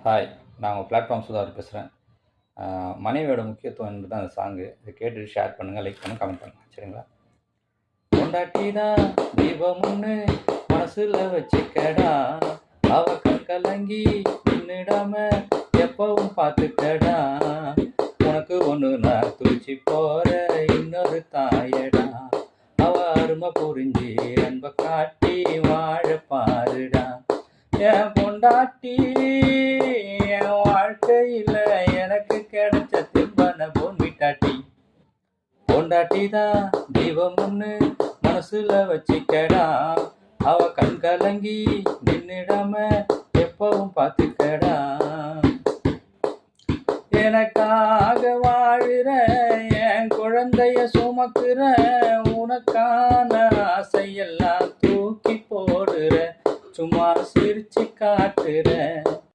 Hi! நான் உங்க platform Sudhakar பேசுறேன். மனைவியோட முக்கியத்துவம் என்பது தான் அந்த சாங்கு. இத கேட்டுட்டு ஷேர் பண்ணுங்க, லைக் பண்ணுங்க, கமெண்ட் பண்ணுங்க. சரிங்களா? பொண்டாட்டி தான் தெய்வம்னு மனசுல வச்சுக்கடா. அவ கண் கலங்கி நின்னுடாம எப்பவும் பார்த்துக்கடா. உனக்கு ஒண்ணு நான் துடிச்சு போற இன்னொரு தாயடா. அவ அருமை புரிஞ்சு அன்ப காட்டி வாழ பாருடா. என் பொண்டாட்டி என் வாழ்க்கையில எனக்கு கிடைச்ச திம்பன பொன்விட்டாட்டி. பொண்டாட்டி தான் தெய்வம்னு மனசுல வச்சுக்கடா. அவ கண் கலங்கி நின்னுடாம எப்பவும் பார்த்துக்கடா. எனக்காக வாழுற என் குழந்தைய சுமக்குற, உனக்கான ஆசையெல்லாம் தூக்கி போடுற, சும்மா சிரிச்சு காட்டுற.